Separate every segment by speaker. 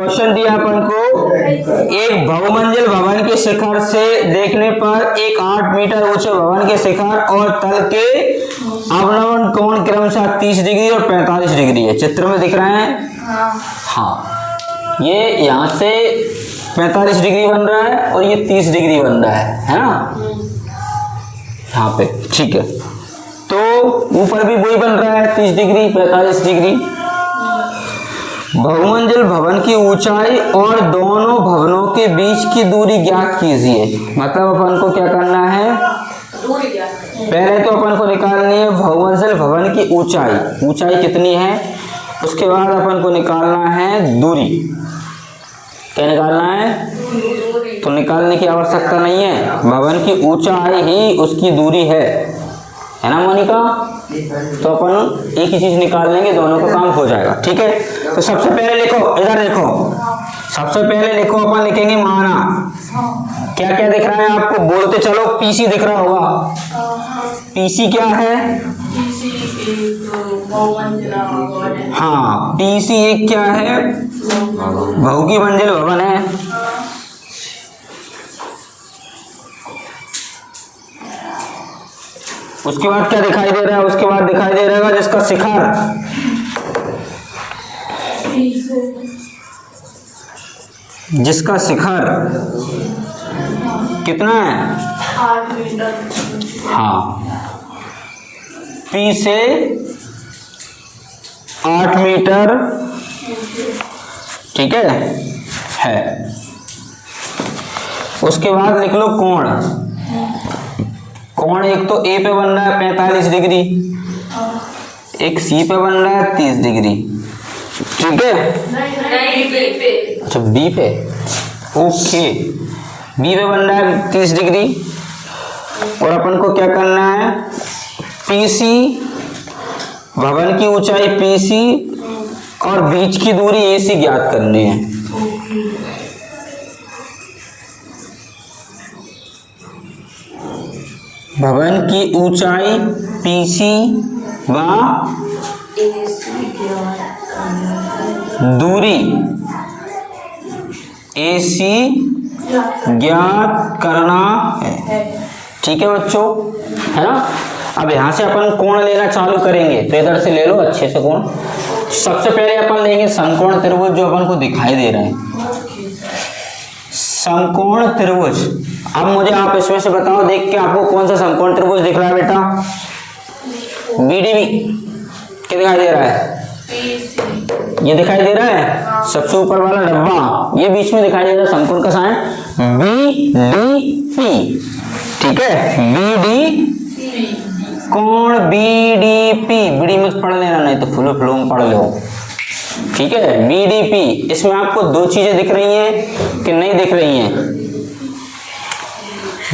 Speaker 1: Question दिया अपन को, एक बहुमंजिल भवन के शिखर से देखने पर एक 8 मीटर ऊंचे भवन के शिखर और तल के अवनमन कोण क्रमशः 30 डिग्री और 45 डिग्री है। चित्र में दिख रहे हैं? हाँ, ये यहाँ से 45 डिग्री बन रहा है और ये 30 डिग्री बन रहा है ना, यहाँ पे। ठीक है, तो ऊपर भी वही बन रहा है 30 डिग्री 45 डिग्री। बहुमंजिल भवन की ऊंचाई और दोनों भवनों के बीच की दूरी ज्ञात कीजिए। मतलब अपन को क्या करना है, पहले तो अपन को निकालनी है बहुमंजिल भवन की ऊंचाई, ऊंचाई कितनी है, उसके बाद अपन को निकालना है दूरी। क्या निकालना है? तो निकालने की आवश्यकता नहीं है, भवन की ऊंचाई ही उसकी दूरी है ना मोनिका? तो अपन एक ही चीज निकाल लेंगे, दोनों का काम हो जाएगा। ठीक है, तो सबसे पहले लिखो, इधर देखो, सबसे पहले लिखो, अपन लिखेंगे माना। क्या क्या दिख रहा है आपको, बोलते चलो। पीसी दिख रहा होगा, पीसी क्या है? हाँ, पीसी एक क्या है, बहु की मंजिल भवन है। उसके बाद क्या दिखाई दे रहा है, उसके बाद दिखाई दे रहा है जिसका शिखर, जिसका शिखर कितना है,
Speaker 2: 8 मीटर।
Speaker 1: हाँ, पी से 8 मीटर, ठीक है। उसके बाद लिख लो कोण। कोण एक तो ए पे बन रहा है 45 डिग्री, एक सी पे बन रहा है 30 डिग्री, ठीक है।
Speaker 2: नहीं, बी पे।
Speaker 1: अच्छा, बी पे, ओके, बी पे बन रहा है 30 डिग्री। और अपन को क्या करना है, पीसी, भवन की ऊंचाई पीसी और बीच की दूरी एसी ज्ञात करनी है। भवन की ऊंचाई पीसी व दूरी एसी ज्ञात करना है। ठीक है बच्चों, है ना। अब यहां से अपन कोण लेना चालू करेंगे, तो इधर से ले लो अच्छे से कोण। सबसे पहले अपन लेंगे समकोण त्रिभुज, जो अपन को दिखाई दे रहे हैं, समकोण त्रिभुज। अब मुझे आप इसमें से बताओ, देख के आपको कौन सा समकोण त्रिभुज दिख रहा है बेटा? बीडीबी क्या दिखाई दे रहा है? ये दिखाई दे रहा है, सबसे ऊपर वाला डब्बा, ये बीच में दिखाई दे रहा है समकोण का साइन बीडीपी, ठीक है। बीडी कोण बीडीपी, बीडी मत पढ़ लेना, नहीं तो फुल फ्लो में पढ़ लो, ठीक है। बीडीपी, इसमें आपको दो चीजें दिख रही हैं कि नहीं दिख रही हैं?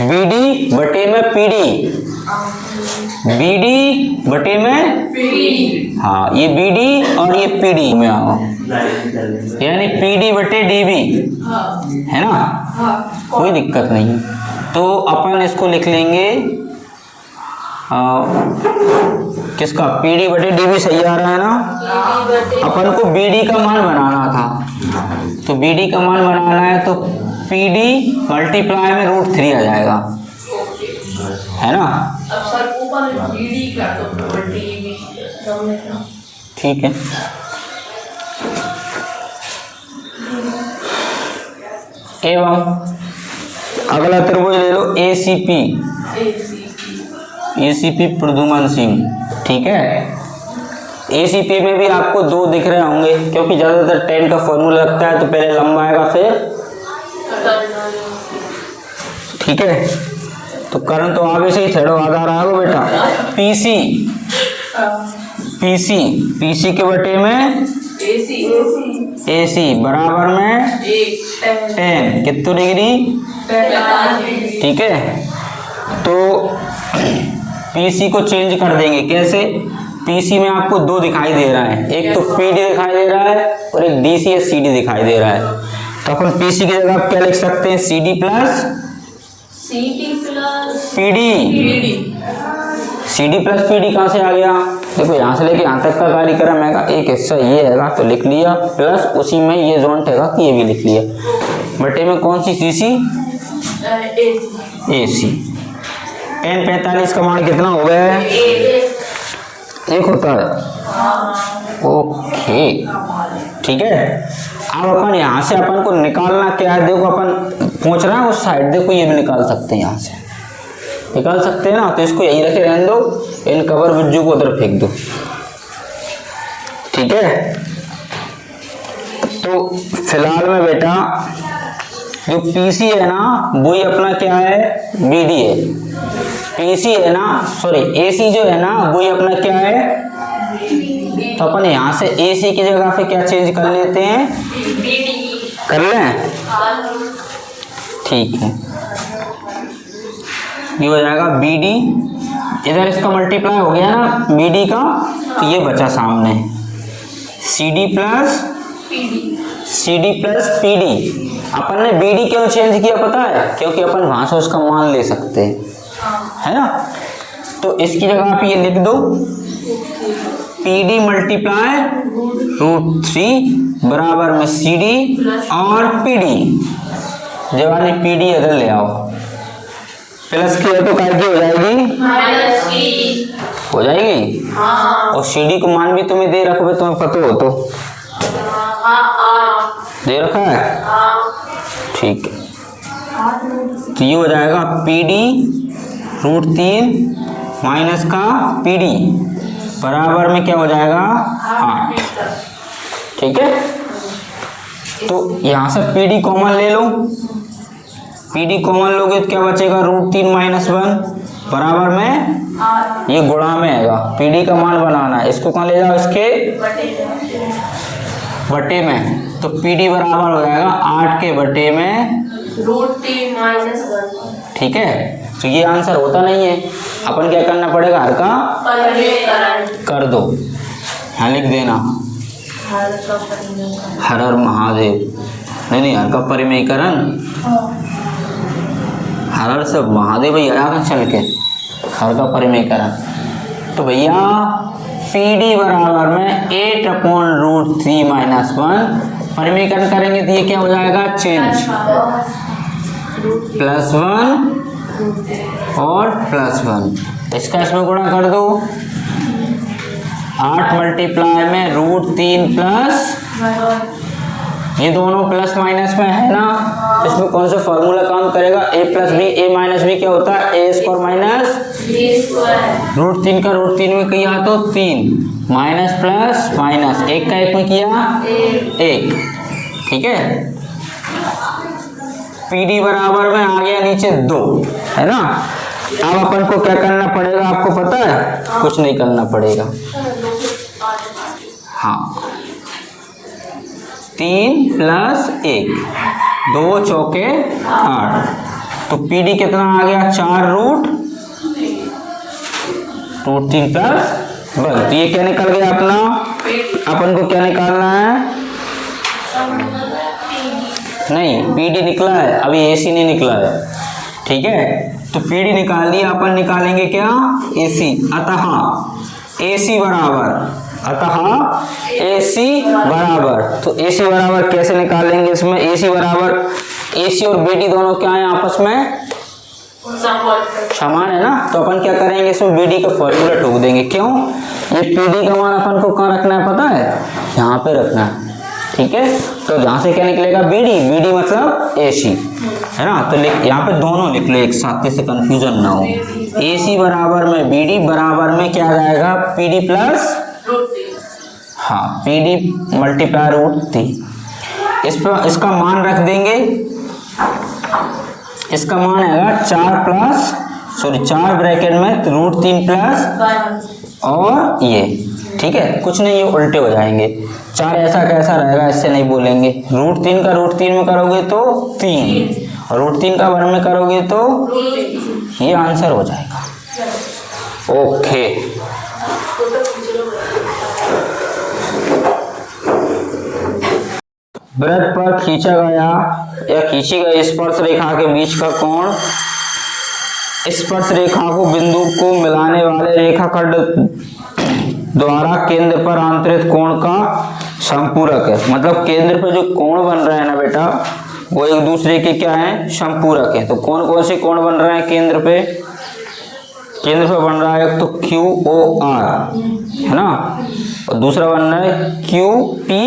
Speaker 1: बीडी बटे में पीडी, बीडी बटे में पीडी, हाँ, ये बीडी और ये पीडी में आओ, यानी पीडी बटे डीबी, है ना, कोई दिक्कत नहीं। तो अपन इसको लिख लेंगे, किसका, पीडी बटे डीबी, सही आ रहा है ना। अपन को बीडी का मान बनाना था, तो बीडी का मान बनाना है तो पीडी मल्टीप्लाई में √3 आ जाएगा, है ना।
Speaker 2: अब सर ऊपर बीडी का तो डीबी,
Speaker 1: ठीक है। एवं अगला त्रिभुज ले लो एसीपी, एसीपी प्रद्युमन सिंह, ठीक है। एसीपी में भी आपको दो दिख रहे होंगे, क्योंकि ज्यादातर 10 का फॉर्मूला लगता है, तो पहले लंबा आएगा फिर, ठीक है। तो करण तो आगे से ही थेड़ो आधा रहा होगा बेटा। पीसी, पीसी, पीसी के बटे में एसी बराबर में 10, कितने डिग्री,
Speaker 2: 45,
Speaker 1: ठीक है। तो पीसी को चेंज कर देंगे, कैसे? पीसी में आपको दो दिखाई दे रहा है, एक तो पीडी दिखाई दे रहा है और एक डीसी या सीडी दिखाई दे रहा है। तो अपन पीसी की जगह आप क्या लिख सकते हैं, CD plus PD. CD plus PD कहां से आ गया? देखो यहाँ से लेके यहाँ तक का कार्यक्रम है, एक हिस्सा ये है तो लिख लिया, प्लस उसी में ये जोन है कि ये भी लिख लिया, बटे में कौन सी सीसी, AC। tan 45 का मान कितना हो गया है, 1 होता है। ओके ठीक है। अब अपन यहाँ से अपन को निकालना क्या है, देखो अपन पहुंच रहा है उस साइड, देखो ये भी निकाल सकते हैं, यहाँ से निकाल सकते हैं ना, तो इसको यही रखे रहने दो, इन कवर बिज्जू को उधर फेंक दो, ठीक है। तो फिलहाल में बेटा जो PC है ना वही अपना क्या है, BD है। PC है ना, सॉरी AC जो है ना वही अपना क्या है, तो अपन यहाँ से AC की जगह पे क्या चेंज कर लेते हैं, कर लें, ठीक है। ये हो जाएगा BD, इधर इसका मल्टीप्लाई हो गया ना BD का, तो ये बचा सामने CD प्लस PD। अपन ने BD क्यों चेंज किया पता है, क्योंकि अपन वहां से उसका मान ले सकते हैं, है ना। तो इसकी जगह आप ये लिख दो, PD मल्टीप्लाई √3 बराबर में CD और PD। जब आपने PD इधर ले आओ, प्लस की है तो काय की हो जाएगी, हो जाएगी। और CD को मान भी तुम्हें दे रखो, तुम्हें पता हो तो दे रखा है, ठीक है। तो ये हो जाएगा PD √3 माइनस का PD बराबर में क्या हो जाएगा, 8, ठीक है। तो यहां से PD कॉमन ले लो, PD कॉमन लोगे तो क्या बचेगा, √3 माइनस 1 बराबर में, ये गुणा में आएगा, PD का मान बनाना है, इसको कहाँ ले जाओ, इसके बटे में, तो PD बराबर हो जाएगा 8 के बटे में
Speaker 2: √3 माइनस 1,
Speaker 1: ठीक है। तो ये आंसर होता नहीं है, अपन क्या करना पड़ेगा, हर का
Speaker 2: परिमेयकरण
Speaker 1: कर दो, यहाँ लिख देना हर हर महादेव, नहीं हर का परिमेयकरण, हर हर सब महादेव भैया आया चल के, हर का परिमेयकरण। तो भैया PD बराबर में 8/√3 माइनस 1, परिमेयकरण करेंगे तो ये क्या हो जाएगा, चेंज, +1 और +1, इसका इसमें गुणा कर दो, 8 मल्टीप्लाई में √3 प्लस, ये दोनों प्लस माइनस में है ना, इसमें कौन सा फॉर्मूला काम करेगा, A + B, A - B क्या होता है, A² माइनस √3 का √3 में किया तो 3, माइनस प्लस माइनस, 1 का 1 में किया 1, ठीक है। PD बराबर में आ गया नीचे 2, है ना। अब अपन को क्या करना पड़ेगा, आपको पता है, कुछ नहीं करना पड़ेगा, हाँ 3 + 1, 2 चौके 8, तो PD कितना आ गया, 4 √3 + 1, तो ये क्या निकल गया अपना, अपन को क्या निकालना है, नहीं PD निकला है, अभी AC नहीं निकला है, ठीक है। तो PD निकाल दिया, अपन निकालेंगे क्या, AC, अतः AC बराबर, तो AC बराबर कैसे निकालेंगे, इसमें AC बराबर, AC और BD दोनों क्या है आपस में समान है ना, तो अपन क्या करेंगे, इसमें BD का फॉर्मूला ठोक देंगे, क्यों, ये PD का मान अपन को कहाँ रखना है पता है, यहाँ पे रखना है, ठीक है। तो जहां से क्या निकलेगा, BD मतलब AC, है ना। तो यहाँ पे दोनों लिख लो एक साथ, इससे कंफ्यूजन ना हो, AC बराबर में BD बराबर में क्या आ जाएगा, PD प्लस, हाँ PD मल्टीप्लाई √3, इस पर इसका मान रख देंगे, इसका मान आएगा 4 ब्रैकेट में √3 प्लस और ये, ठीक है, कुछ नहीं, ये उल्टे हो जाएंगे, 4 ऐसा कैसा रहेगा, इससे नहीं बोलेंगे, √3 का √3 में करोगे तो 3, और √3 का 1 में करोगे तो ये आंसर हो जाएगा, ओके। वृत्त पर खींचा गया या खींची गई स्पर्श रेखा के बीच का कोण स्पर्श रेखा को बिंदु को मिलाने वाले रेखाखंड द्वारा केंद्र पर आंतरिक कोण का संपूरक है। मतलब केंद्र पे जो कोण बन रहा है ना बेटा, वो एक दूसरे के क्या है, संपूरक है। तो कौन कौन से कोण बन रहे हैं केंद्र पे? केंद्र पे बन रहा है एक तो क्यू ओ आर, है ना, और दूसरा बन रहा है क्यू पी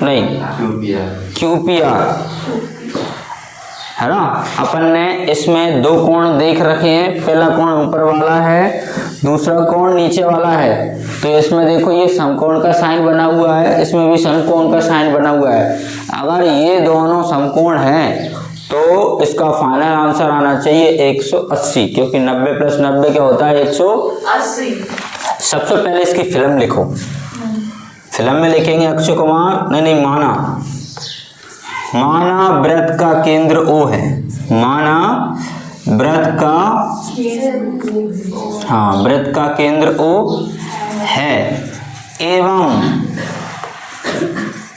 Speaker 1: नहीं क्यू पी आर, है ना। अपन ने इसमें दो कोण देख रखे हैं, पहला कोण ऊपर वाला है, दूसरा कोण नीचे वाला है। तो इसमें देखो ये समकोण का साइन बना हुआ है, इसमें भी समकोण का साइन बना हुआ है। अगर ये दोनों समकोण हैं तो इसका फाइनल आंसर आना चाहिए 180, क्योंकि 90 प्लस 90 क्या होता है 180। सबसे पहले इसकी फिल्म लिखो। फिल्म में लिखेंगे अक्षय कुमार, नहीं माना वृत्त का केंद्र O है, माना वृत्त का, हाँ, वृत्त का केंद्र O है एवं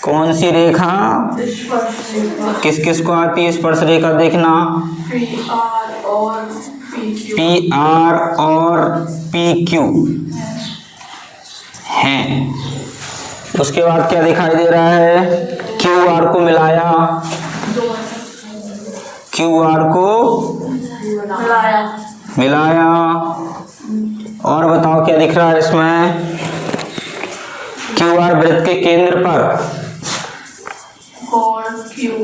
Speaker 1: कौन सी रेखा किस किस को आती है स्पर्श रेखा, देखना पी आर और पी क्यू हैं। उसके बाद क्या दिखाई दे रहा है, क्यू आर को मिलाया, क्यू आर को मिलाया, और बताओ क्या दिख रहा है इसमें, क्यू आर वृत्त के केंद्र पर,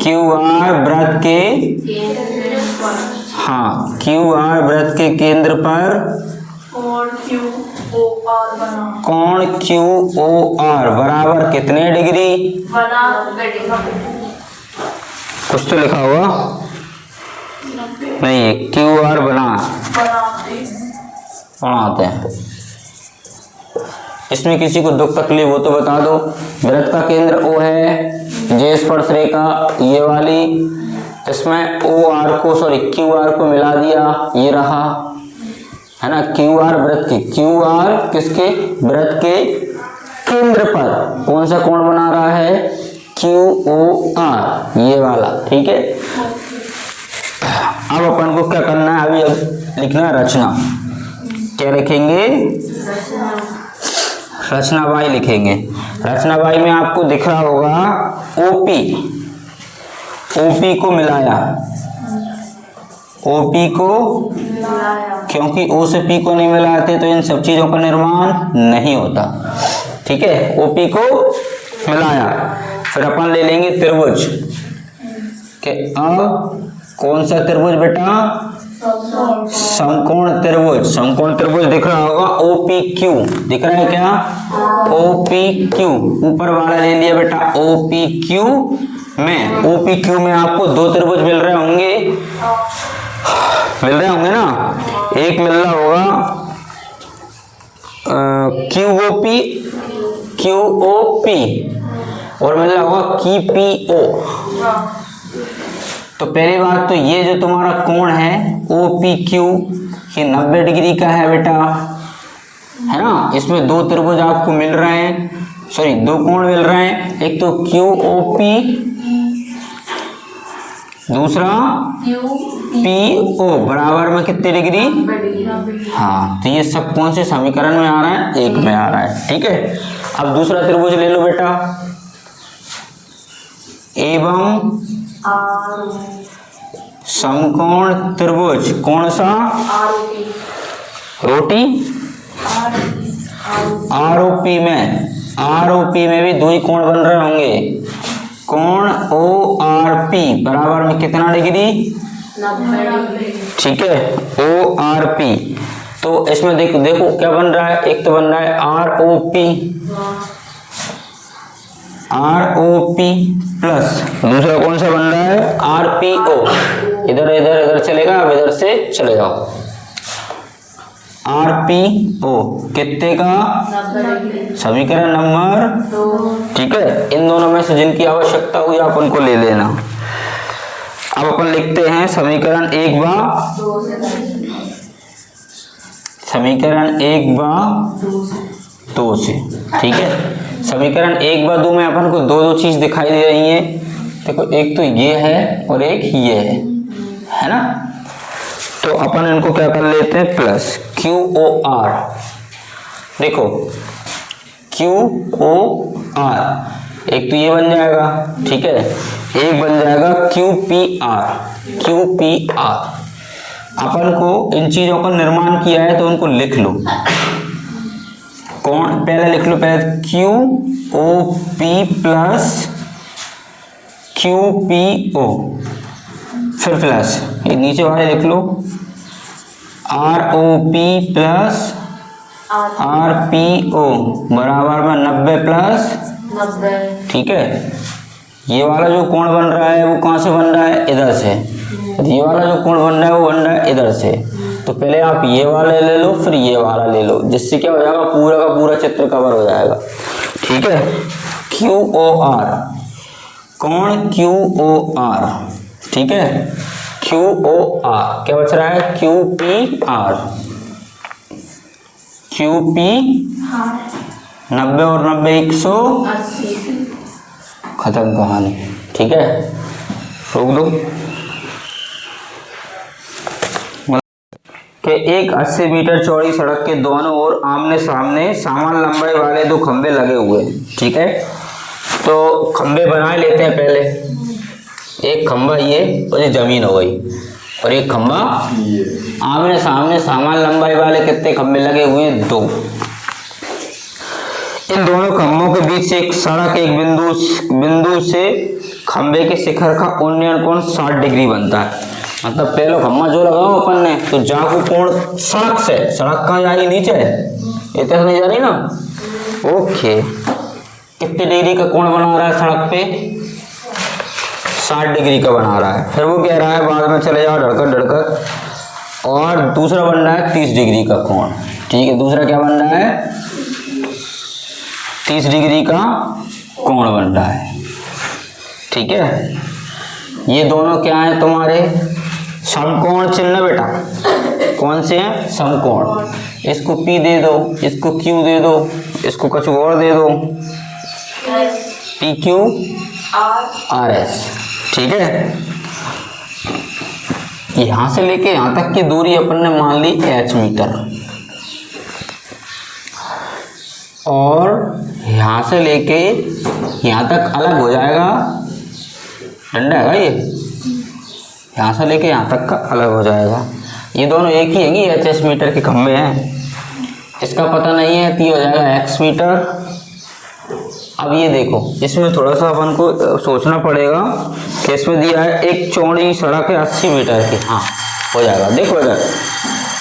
Speaker 1: क्यू आर वृत्त के, हाँ, क्यू आर वृत्त के केंद्र पर कोण क्यू ओ आर बराबर कितने डिग्री, कुछ तो लिखा हुआ नहीं, क्यू आर बनाते हैं। इसमें किसी को दुख तकलीफ हो तो बता दो। वृत्त का केंद्र O है, जे स्पर्श रेखा ये वाली, इसमें O R को क्यू आर को मिला दिया, ये रहा, है ना। क्यू आर वृत्त की, क्यू आर किसके, वृत्त के केंद्र पर कौन सा कोण बना रहा है, क्यू ओ आर, ये वाला, ठीक है। अब अपन को क्या करना है, अभी अब लिखना है रचना। क्या लिखेंगे, रचना बाई लिखेंगे। रचना बाई में आपको दिख रहा होगा ओपी, ओपी को मिलाया, ओपी को, क्योंकि ओ से पी को नहीं मिलाते तो इन सब चीजों का निर्माण नहीं होता, ठीक है। ओपी को मिलाया, फिर अपन ले लेंगे त्रिभुज के, अब कौन सा त्रिभुज बेटा, समकोण त्रिभुज। समकोण त्रिभुज दिख रहा होगा, OPQ दिख रहा है क्या, OPQ, ऊपर वाला ले लिया बेटा OPQ में, OPQ में आपको दो त्रिभुज मिल रहे होंगे ना, एक मिल रहा होगा QOP और मिल रहा होगा KPO। तो पहली बात तो ये जो तुम्हारा कोण है OPQ ये 90 डिग्री का है बेटा, है ना। इसमें दो त्रिभुज आपको मिल रहे हैं, सॉरी दो कोण मिल रहे हैं, एक तो QOP, दूसरा PO, बराबर में कितने डिग्री, हाँ। तो ये सब कौन से समीकरण में आ रहा है, एक में आ रहा है, ठीक है। अब दूसरा त्रिभुज ले लो बेटा, एवं समकोण त्रिभुज, कौन सा, रोटी, आरोपी में भी दो ही कोण बन रहे होंगे, कोण ORP बराबर में कितना डिग्री, 90, ठीक है, ORP। तो इसमें देखो क्या बन रहा है, एक तो बन रहा है ROP प्लस दूसरा कौन सा बन रहा है RPO, इधर चलेगा, अब इधर से चले जाओ, RPO कितने का, समीकरण नंबर 2, ठीक है। इन दोनों में से जिनकी आवश्यकता हुई आप उनको ले लेना। अब अपन लिखते हैं समीकरण 1 बा 2 से, ठीक है। समीकरण 1 बा 2 में अपन को दो चीज दिखाई दे रही है, देखो एक तो ये है और एक ये है ना। तो अपन इनको क्या कर लेते हैं, प्लस QOR देखो क्यू ओ आर, एक तो ये बन जाएगा, ठीक है, एक बन जाएगा Q P R, Q P R. अपन को इन चीजों का निर्माण किया है तो उनको लिख लो। कौन, पहले लिख लो, पहले Q O P plus Q P O, फिर प्लस ये नीचे वाले लिख लो R O P plus R P O बराबर में 90 प्लस
Speaker 2: 90।
Speaker 1: ठीक है। ये वाला जो कोण बन रहा है वो कहाँ से बन रहा है, इधर से। ये वाला जो कोण बन रहा है वो बन रहा है इधर से। तो पहले आप ये वाला ले लो फिर ये वाला ले लो, जिससे क्या हो जाएगा, पूरा का पूरा चित्र कवर हो जाएगा, ठीक है। क्यू ओ आर, कोण क्यू ओ आर, ठीक है, क्यू ओ आर, क्या बच रहा है, Q P R, Q P 90 और 90 180, खत्म कहानी, ठीक है, रोक दो। कि एक 80 मीटर चौड़ी सड़क के दोनों ओर आमने सामने समान लंबाई वाले दो खंबे लगे हुए हैं, ठीक है। तो खंबे बना लेते हैं पहले। एक खंबा ये और ये जमीन हो गई, और एक खंबा आमने सामने समान लंबाई वाले कितने खंबे लगे हुए हैं, 2। इन दोनों खंभों के बीच से एक सड़क, एक बिंदु से खंबे के शिखर का उन्नयन कोण 60 डिग्री बनता है। मतलब पहला खंभा जो लगाओ अपन ने, तो जाको कोण सड़क से, सड़क कहाँ जा रही, नीचे इधर नहीं जा रही ना, ओके। कितने डिग्री का कोण बना रहा है सड़क पे, 60 डिग्री का बना रहा है। फिर वो कह रहा है बाद में चले जाओ ढड़कत, और दूसरा बन रहा है 30 डिग्री का कोण, ठीक है। दूसरा क्या बन रहा है, 30 डिग्री का कोण बन रहा है, ठीक है। ये दोनों क्या है तुम्हारे, समकोण चिन्ह बेटा, कौन से हैं, समकोण। इसको P दे दो, इसको Q दे दो, इसको कुछ और दे दो, PQ RS, ठीक है। यहां से लेके यहां तक की दूरी अपन ने मान ली h मीटर, और यहां से लेके यहां तक अलग हो जाएगा, डंडा है ये, यहाँ से लेके यहाँ तक का अलग हो जाएगा। ये दोनों एक ही है, HS मीटर के खंभे हैं। इसका पता नहीं है तो ये हो जाएगा x मीटर। अब ये देखो, इसमें थोड़ा सा अपन को सोचना पड़ेगा कि इसमें दिया है एक चौड़ी सड़क है 80 मीटर की, हाँ हो जाएगा। देखो इधर,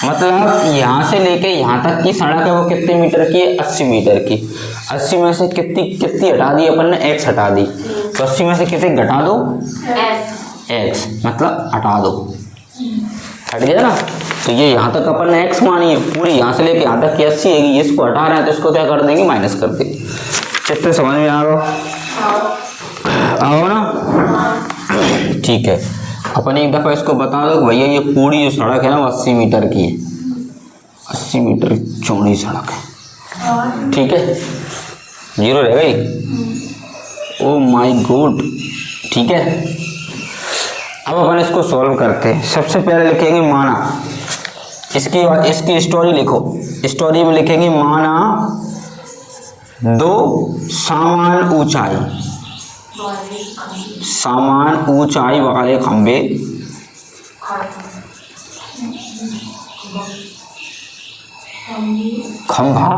Speaker 1: मतलब यहाँ से लेके यहाँ तक की सड़क है वो कितने मीटर की है, 80 मीटर की। 80 में से कितनी हटा दी अपन ने, x हटा दी, तो 80 में से कितने घटा दो, x, मतलब हटा दो, हट गया ना। तो ये यहाँ तक अपन ने x मानी है पूरी, यहाँ से लेके यहाँ तक की 80 है, ये इसको हटा रहे हैं तो इसको क्या कर देंगे, माइनस कर देंगे। चित्र समझ में आ रहा, आओ ना, ठीक है। अपन एक दफा इसको बता दो भैया ये पूरी जो सड़क है ना 80 मीटर की है, 80 मीटर चौड़ी सड़क है, ठीक है। 0 रह गई, ओ माय गॉड, ठीक है। अब अपन इसको सॉल्व करते हैं। सबसे पहले लिखेंगे माना, इसकी स्टोरी लिखो। स्टोरी में लिखेंगे माना 2 समान ऊंचाई वाले खंबे खंभा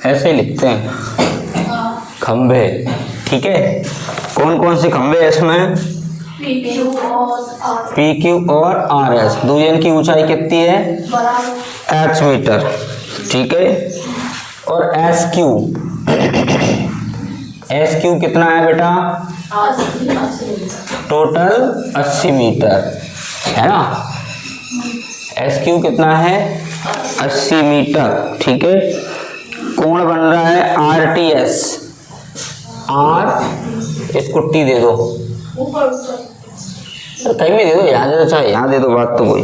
Speaker 1: ऐसे लिखते हैं, खंबे, ठीक है। कौन कौन से खंबे हैं इसमें, PQ और RS। दोनों की ऊंचाई कितनी है, h मीटर, ठीक है। और SQ कितना है बेटा, टोटल 80 मीटर है ना। SQ कितना है, 80 मीटर, ठीक है। कोण बन रहा है RTS, R इसको T दे दो, कहीं भी दे दो, यहाँ दे दो चाहे यहाँ दे दो, बात तो कोई।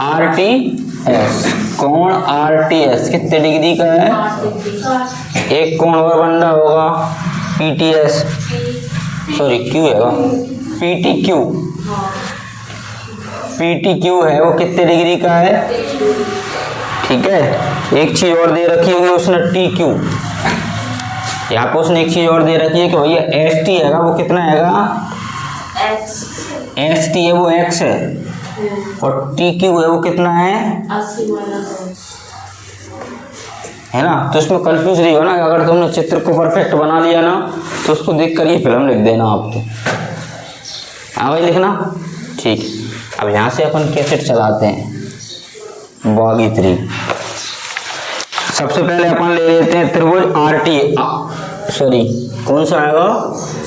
Speaker 1: RTS, कोण RTS कितने डिग्री का है, एक कोण और बन रहा होगा PTS, सॉरी Q है PTQ, PTQ है वो कितने डिग्री का है, ठीक है। एक चीज और दे रखी होगी उसने TQ, यहाँ पे उसने एक चीज और दे रखी है कि भैया ST है वो कितना हैगा, ST है वो x है, और TQ है वो कितना है,
Speaker 2: 80
Speaker 1: है ना। तो इसमें कंफ्यूज नहीं हो ना, अगर तुमने चित्र को परफेक्ट बना लिया ना तो उसको देख कर ये फिल्म लिख देना आप, तो हाँ भाई लिखना, ठीक। अब यहाँ से अपन कैसेट चलाते हैं बागी 3। सबसे पहले अपन ले लेते हैं त्रिभुज RT, सॉरी कौन सा आएगा,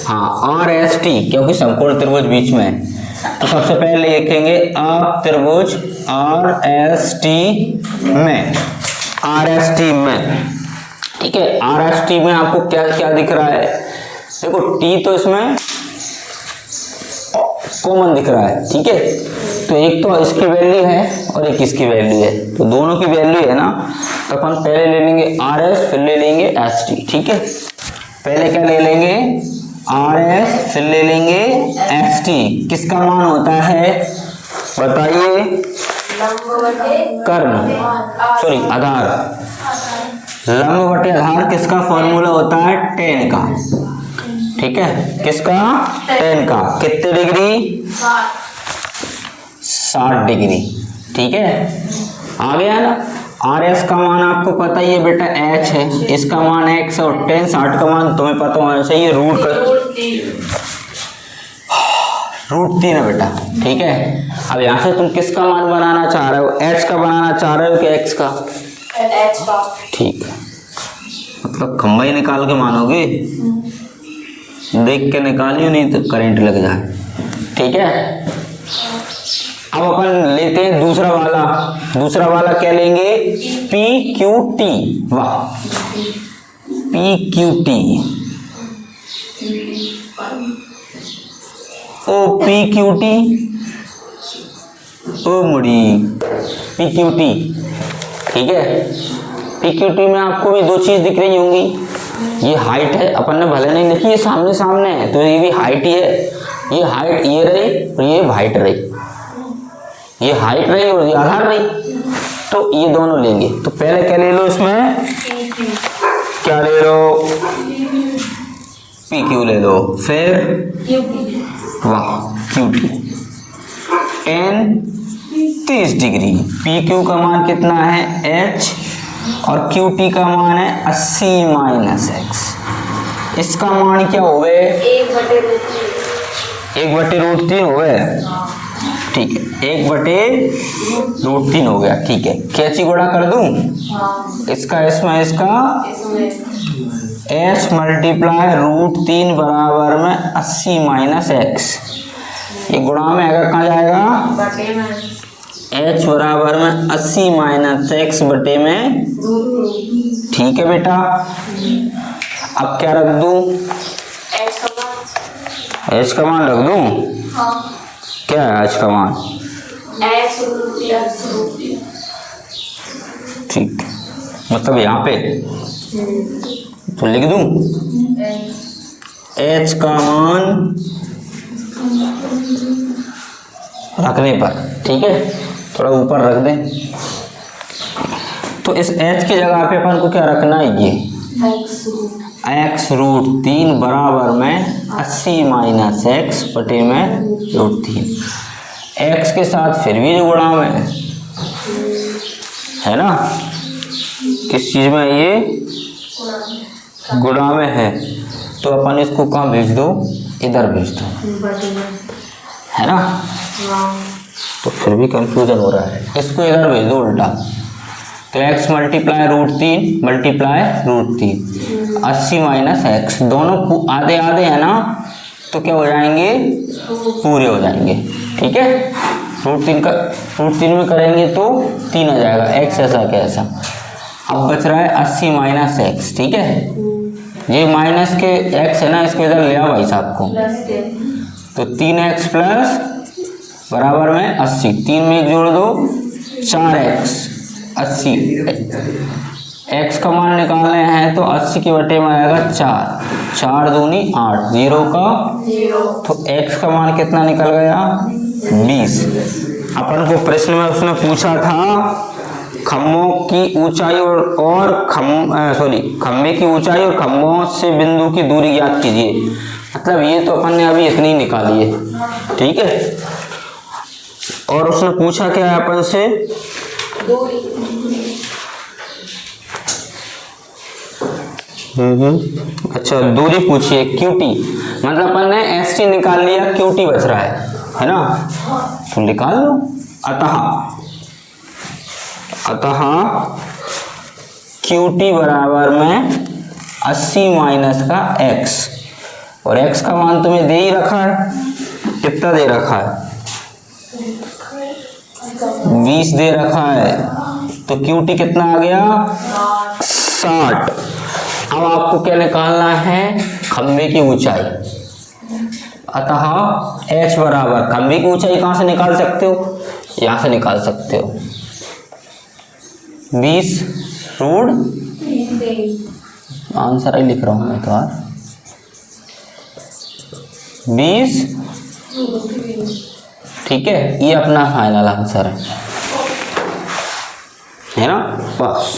Speaker 1: हाँ RST, क्योंकि समकोण त्रिभुज बीच में है। तो सबसे पहले लिखेंगे आप त्रिभुज RST में, ठीक है। RST में आपको क्या क्या दिख रहा है, देखो T तो इसमें कॉमन दिख रहा है, ठीक है। तो एक तो इसकी वैल्यू है और एक इसकी वैल्यू है, तो दोनों की वैल्यू है ना, तो अपन पहले ले लेंगे RS फिर ले लेंगे ST, ठीक है। पहले क्या ले लेंगे RS फिर ले लेंगे ST, किसका मान होता है बताइए, कर्ण, सॉरी आधार, लंब बटे आधार किसका फॉर्मूला होता है, tan का, ठीक है। किसका, tan का, कितने डिग्री, 60 डिग्री, ठीक है। आ गया ना। RS का मान आपको पता ही है बेटा h है, इसका मान x और tan 60 का मान तुम्हें पता होना चाहिए, √3 है बेटा, ठीक है। अब यहाँ से तुम किसका मान बनाना चाह रहे हो, h का बनाना चाह रहे हो कि x का, ठीक है। मतलब खंबा ही निकाल के मानोगे, देख के निकालियो नहीं तो करंट लग जाए, ठीक है। अब अपन लेते हैं दूसरा वाला क्या लेंगे, PQT, वाह PQT, ओ PQT, ओ मुड़ी PQT, ठीक है। PQT में आपको भी दो चीज दिख रही होंगी, ये हाइट है, अपन ने भले नहीं लिखी, ये सामने है तो ये भी हाइट ही है, ये हाइट ये रही और ये हाइट रही, ये हाइट रही और ये आधार रही, तो ये दोनों लेंगे। तो पहले क्या ले लो, इसमें क्या ले लो, PQ ले लो, फिर वाह QT, tan 30 डिग्री, PQ का मान कितना है h और QT का मान है 80 - x, इसका मान क्या हो गए, 1/√3 हो गए, ठीक है। 1/√3 हो गया, ठीक है। कैंची गुणा कर दूं, इसका इसमें इसका h मल्टीप्लाई √3 बराबर में 80 - x, ये गुणा में आएगा, कहाँ जाएगा, h बराबर में 80 - x बटे में, ठीक है बेटा। अब क्या रख दूं, h का मान रख दूं, क्या है h का मान, ठीक, मतलब यहाँ पे तो लिख दूं h का मान रखने पर, ठीक है, थोड़ा ऊपर रख दें। तो इस h की जगह पे अपन को क्या रखना है, ये x√3 बराबर में 80 - x बटे में √3, x के साथ फिर भी जो गुणा में है ना, किस चीज में, ये गुणा में है, तो अपन इसको कहाँ भेज दो, इधर भेज दो, है ना। तो फिर भी कंफ्यूजन हो रहा है, इसको इधर भेज दो उल्टा, तो x मल्टीप्लाई √3 80 - x, दोनों आधे आधे है ना, तो क्या हो जाएंगे, पूरे हो जाएंगे, ठीक है। √3 में करेंगे तो 3 आ जाएगा, x ऐसा कैसा। अब बच रहा है 80 - x, ठीक है। ये माइनस के x है ना, इसको इधर ले आओ भाई साहब को, तो 3x प्लस बराबर में 80, 3 में 1 जोड़ दो 4x, 80, x का मान निकालने हैं तो 80 के बटे में आएगा 4 दूनी 8, 0 का, तो x का मान कितना निकल गया 20, अपन को प्रश्न में उसने पूछा था खम्भों की ऊंचाई और खम्भे की ऊंचाई और खम्भों से बिंदु की दूरी ज्ञात कीजिए। मतलब ये तो अपन ने अभी इतनी निकाली है, ठीक है। और उसने पूछा क्या है अपन से, अच्छा दूरी पूछिए QT, मतलब अपन ने ST निकाल लिया, QT बच रहा है ना, तो निकाल लो। अतः QT बराबर में 80 माइनस का x, और x का मान तुम्हें दे ही रखा है, कितना दे रखा है 20 दे रखा है, तो QT कितना आ गया 60। अब आपको क्या निकालना है, खंभे की ऊंचाई। अतः h बराबर, खंभे की ऊंचाई कहां से निकाल सकते हो, यहां से निकाल सकते हो 20 रूट, आंसर ही लिख रहा हूं मैं तो यार 20, ठीक है। ये अपना फाइनल आंसर है ना, बस।